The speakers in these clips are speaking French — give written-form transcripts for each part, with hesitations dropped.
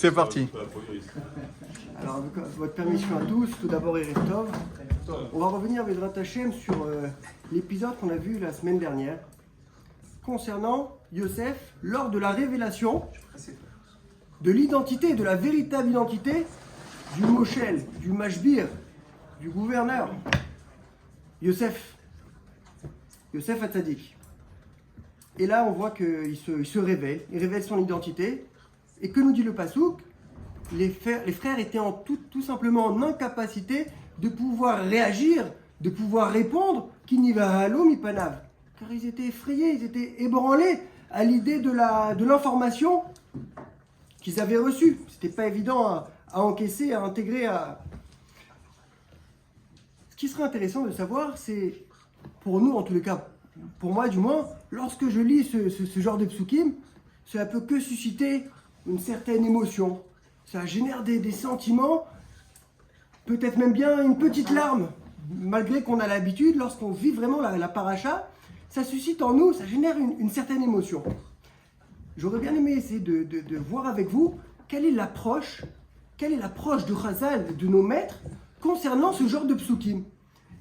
C'est parti. Alors, avec votre permission à tous, tout d'abord Erev Tov. On va revenir avec Bezrat Hashem sur l'épisode qu'on a vu la semaine dernière concernant Yosef lors de la révélation de l'identité, de la véritable identité du Moshel, du Mashbir, du gouverneur, Yosef Hatzadik. Et là, on voit qu'il se révèle, il révèle son identité. Et que nous dit le Passouk? Les frères étaient tout simplement en incapacité de pouvoir réagir, de pouvoir répondre, Kinivahalom Ipanav. Car ils étaient effrayés, ils étaient ébranlés à l'idée de l'information qu'ils avaient reçue. C'était pas évident à encaisser, à intégrer. Ce qui serait intéressant de savoir, c'est, pour nous en tous les cas, pour moi du moins, lorsque je lis ce genre de psukim, cela peut que susciter une certaine émotion. Ça génère des sentiments, peut-être même bien une petite larme, malgré qu'on a l'habitude, lorsqu'on vit vraiment la paracha, ça suscite en nous, ça génère une certaine émotion. J'aurais bien aimé essayer de voir avec vous quelle est l'approche de Chazal, de nos maîtres, concernant ce genre de psukim.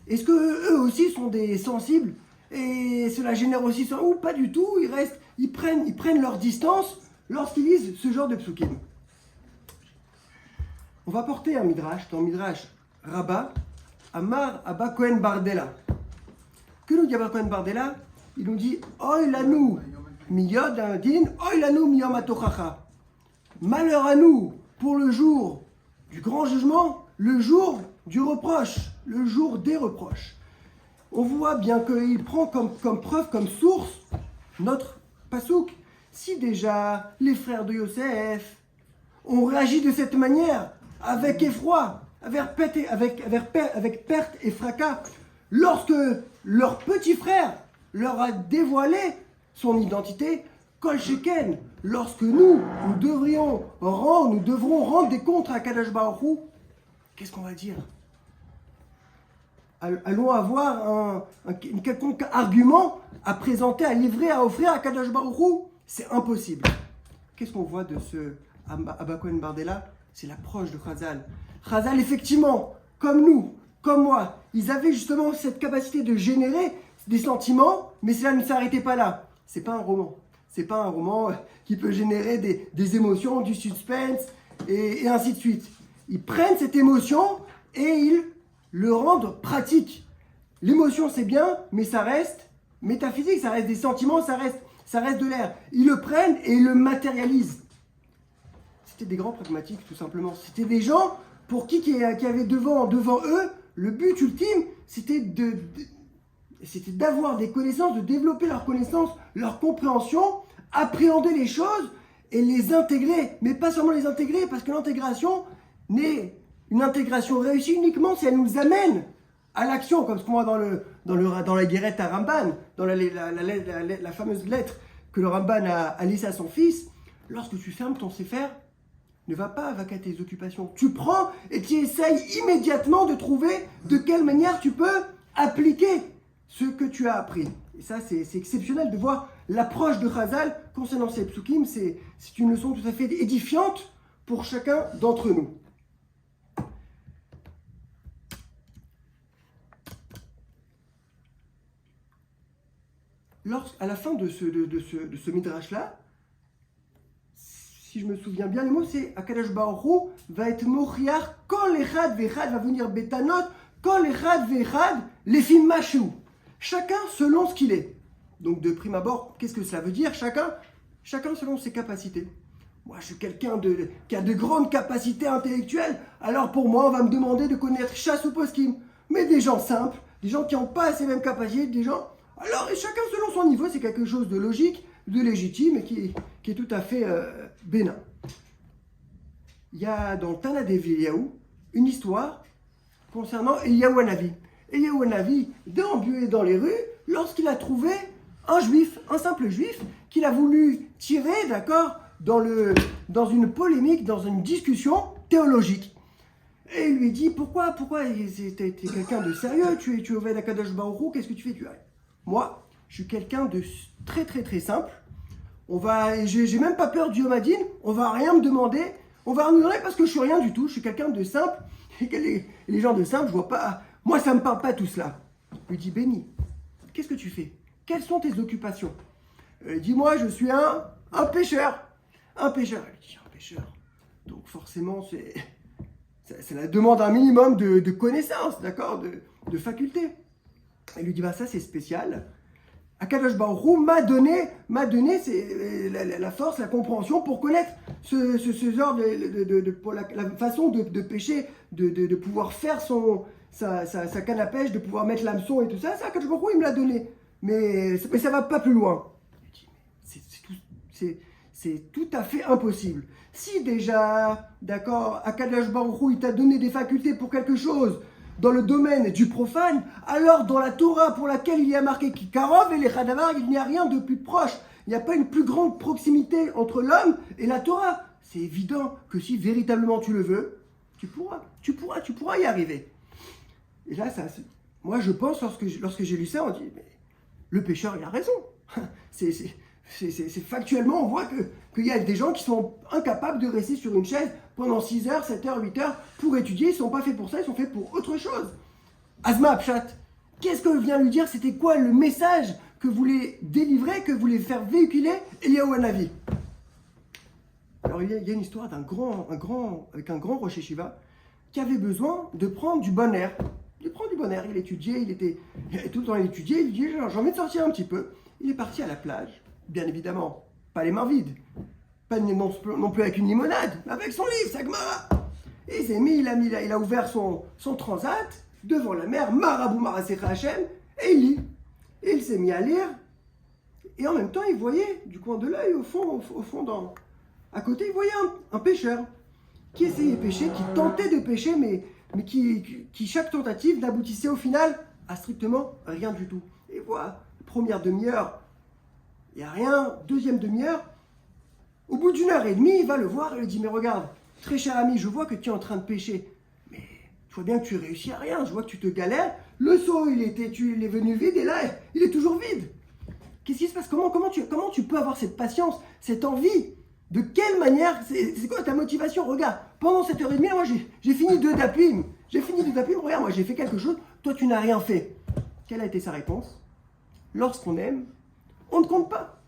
Est-ce qu'eux aussi sont des sensibles et cela génère aussi ça, ou pas du tout, ils prennent leur distance lorsqu'ils lisent ce genre de psukim. On va porter un midrash, dans Midrash Rabbah, Amar Abba Cohen Bardella. Que nous dit Abba Cohen Bardella? Il nous dit Oy lanu miyod din, Oy lanu miyom atochacha. Malheur à nous pour le jour du grand jugement, le jour du reproche, le jour des reproches. On voit bien qu'il prend comme preuve, comme source, notre pasouk. Si déjà les frères de Yosef ont réagi de cette manière, avec effroi, avec perte et fracas, lorsque leur petit frère leur a dévoilé son identité, Kol Sheken, lorsque nous devrons rendre des comptes à Kadosh Baruch Hu, qu'est-ce qu'on va dire? Allons avoir un quelconque argument à présenter, à livrer, à offrir à Kadosh Baruch Hu? C'est impossible. Qu'est-ce qu'on voit de ce Abba Cohen Bardella? C'est l'approche de Chazal. Chazal, effectivement, comme nous, comme moi, ils avaient justement cette capacité de générer des sentiments, mais cela ne s'arrêtait pas là. C'est pas un roman. C'est pas un roman qui peut générer des émotions, du suspense, et ainsi de suite. Ils prennent cette émotion et ils le rendent pratique. L'émotion, c'est bien, mais ça reste métaphysique, ça reste des sentiments, ça reste de l'air. Ils le prennent et ils le matérialisent. C'était des grands pragmatiques, tout simplement. C'était des gens pour qui avaient devant eux, le but ultime, c'était d'avoir des connaissances, de développer leurs connaissances, leur compréhension, appréhender les choses et les intégrer. Mais pas seulement les intégrer, parce que l'intégration n'est une intégration réussie uniquement si elle nous amène à l'action, comme ce qu'on voit dans la guérette à Ramban, dans la fameuse lettre que le Ramban a laissée à son fils. Lorsque tu fermes ton Sefer, ne va pas vaquer à tes occupations. Tu prends et tu essayes immédiatement de trouver de quelle manière tu peux appliquer ce que tu as appris. Et ça, c'est exceptionnel de voir l'approche de Chazal concernant ces psukim. C'est une leçon tout à fait édifiante pour chacun d'entre nous. À la fin de ce midrash-là, si je me souviens bien, les mots, c'est Akadosh Baruch Hu va être Mochiach, Kol Echad Vechad va venir Betanot, Kol Echad Vechad, Lefim Mashu. Chacun selon ce qu'il est. Donc de prime abord, qu'est-ce que cela veut dire? Chacun selon ses capacités. Moi, je suis quelqu'un qui a de grandes capacités intellectuelles, alors pour moi, on va me demander de connaître Chass ou Poskim. Mais des gens simples, des gens qui n'ont pas ces mêmes capacités, des gens... Alors, chacun selon son niveau, c'est quelque chose de logique, de légitime et qui est tout à fait bénin. Il y a dans le Tana d'Eliyahu une histoire concernant Eliyahu Hanavi. Eliyahu Hanavi déambulait dans les rues lorsqu'il a trouvé un juif, un simple juif, qu'il a voulu tirer, d'accord, dans une polémique, dans une discussion théologique. Et il lui dit, pourquoi t'es quelqu'un de sérieux, tu es Oved HaKadosh Baruch Hu, qu'est-ce que tu fais? Moi, je suis quelqu'un de très très très simple. J'ai même pas peur du Yom Hadin, on va rien me demander, On va nous donner parce que je suis rien du tout, je suis quelqu'un de simple. Et les gens de simple, je vois pas. Moi, ça me parle pas tout cela. Je lui dis, Béni, qu'est-ce que tu fais? Quelles sont tes occupations? Dis-moi, je suis un pêcheur. Un pêcheur. Elle dit, un pêcheur. Donc forcément, ça la demande un minimum de connaissances, d'accord, de facultés. Elle lui dit, bah ça c'est spécial. Akadosh Baruch Hu m'a donné la force, la compréhension pour connaître ce genre pour la façon de pêcher, de pouvoir faire sa canne à pêche, de pouvoir mettre l'hameçon et tout ça. Ça, Akadosh Baruch Hu, il me l'a donné. Mais ça va pas plus loin. C'est tout à fait impossible. Si déjà, d'accord, Akadosh Baruch Hu, il t'a donné des facultés pour quelque chose dans le domaine du profane, alors dans la Torah pour laquelle il y a marqué Kikarov et les Chadavar, il n'y a rien de plus proche. Il n'y a pas une plus grande proximité entre l'homme et la Torah. C'est évident que si véritablement tu le veux, tu pourras y arriver. Et là, moi je pense, lorsque j'ai lu ça, on dit, mais le pécheur, il a raison. C'est factuellement, on voit qu'il y a des gens qui sont incapables de rester sur une chaise pendant 6 heures, 7 heures, 8 heures pour étudier. Ils ne sont pas faits pour ça, ils sont faits pour autre chose. Azma Pshat, qu'est-ce que vient lui dire? C'était quoi le message que voulait délivrer, que voulait faire véhiculer Eliyahu Hanavi? Alors il y a une histoire avec un grand Rosh Yeshiva qui avait besoin de prendre du bon air. Il prend du bon air, il étudiait, il tout le temps étudié, il dit j'ai envie de sortir un petit peu. Il est parti à la plage. Bien évidemment, pas les mains vides, pas non plus avec une limonade, mais avec son livre, sa Gemara. Et il s'est mis, il a ouvert son transat devant la mer, Marabou Marasecha Hashem, et il lit. Et il s'est mis à lire, et en même temps, il voyait du coin de l'œil, au fond, à côté, il voyait un pêcheur qui essayait de pêcher, qui tentait de pêcher, mais qui chaque tentative n'aboutissait au final à strictement rien du tout. Et voilà, première demi-heure, il n'y a rien. Deuxième demi-heure, au bout d'1 heure et demie, il va le voir et lui dit, mais regarde, très cher ami, je vois que tu es en train de pêcher, mais je vois bien que tu réussis à rien, je vois que tu te galères, le seau il est venu vide et là, il est toujours vide. Qu'est-ce qui se passe? Comment tu peux avoir cette patience, cette envie? De quelle manière? C'est quoi ta motivation? Regarde, pendant 7h30, moi j'ai fini 2 dapim. Regarde, moi j'ai fait quelque chose, toi tu n'as rien fait. Quelle a été sa réponse? Lorsqu'on aime, on ne compte pas.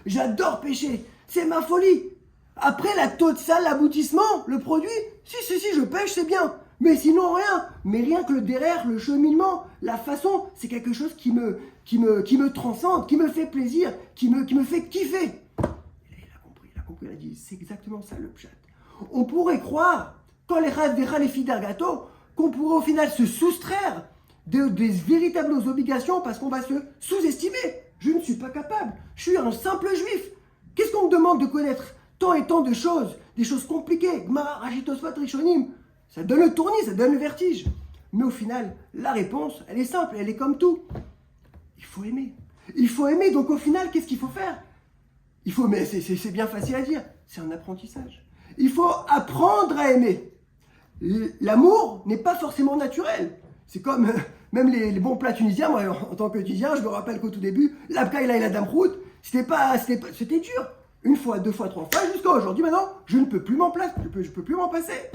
J'adore pêcher, c'est ma folie. Après la totale, l'aboutissement, le produit, si, je pêche, c'est bien. Mais sinon rien. Mais rien que le derrière, le cheminement, la façon, c'est quelque chose qui me transcende, qui me fait plaisir, qui me fait kiffer. Et là, il a compris, il a dit, c'est exactement ça le pshat. On pourrait croire, quand les filles d'Argato, qu'on pourrait au final se soustraire des véritables obligations parce qu'on va se sous-estimer. Je ne suis pas capable. Je suis un simple juif. Qu'est-ce qu'on me demande de connaître tant et tant de choses, des choses compliquées, Gemara, Rashi, Tosfot, Rishonim. Ça donne le tournis, ça donne le vertige. Mais au final, la réponse, elle est simple, elle est comme tout. Il faut aimer. Il faut aimer, donc au final, qu'est-ce qu'il faut faire? Il faut, mais c'est bien facile à dire, c'est un apprentissage. Il faut apprendre à aimer. L'amour n'est pas forcément naturel. C'est comme même les bons plats tunisiens, moi en tant que tunisien, je me rappelle qu'au tout début, l'abkaïla et la damrout, c'était dur. 1 fois, 2 fois, 3 fois, jusqu'à aujourd'hui maintenant, je ne peux plus m'en passer.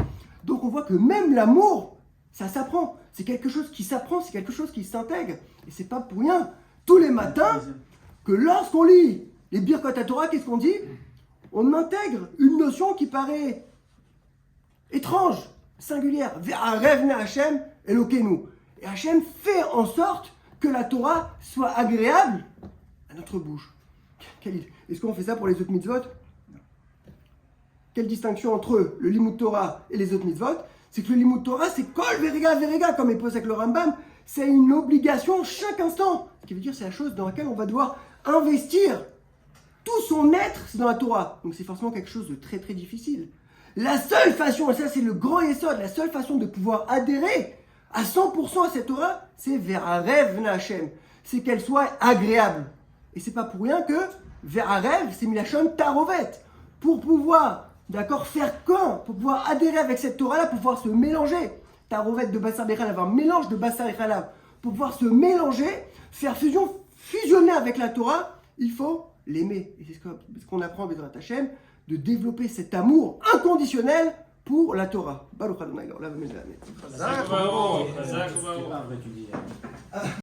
Donc on voit que même l'amour, ça s'apprend. C'est quelque chose qui s'apprend, c'est quelque chose qui s'intègre. Et c'est pas pour rien. Tous les matins, que lorsqu'on lit les Birkot HaTorah, qu'est-ce qu'on dit? On intègre une notion qui paraît étrange, singulière. Ve'arev Hashem Elokeinu. Et Hashem fait en sorte que la Torah soit agréable à notre bouche. Est-ce qu'on fait ça pour les autres mitzvot? Quelle distinction entre le Limud Torah et les autres mitzvot? C'est que le Limud Torah, c'est Kol Verega, comme il pose avec le Rambam. C'est une obligation chaque instant. Ce qui veut dire c'est la chose dans laquelle on va devoir investir tout son être, c'est dans la Torah. Donc c'est forcément quelque chose de très très difficile. La seule façon, et ça c'est le grand Yesod, la seule façon de pouvoir adhérer à 100% à cette Torah, c'est Ve'arev Hashem. C'est qu'elle soit agréable. Et c'est pas pour rien que Ve'arev, c'est Milachon Tarovet. Pour pouvoir, d'accord, faire quand? Pour pouvoir adhérer avec cette Torah-là, pour pouvoir se mélanger. Tarovet de Bassar Bechalav, un mélange de Bassar et Chalav. Pour pouvoir se mélanger, faire fusionner avec la Torah, il faut l'aimer. Et c'est ce qu'on apprend à Bezrat Hashem, de développer cet amour inconditionnel pour la Torah. Baruch Adonai, Olam Amen. Chazak Baruch, Chazak Baruch.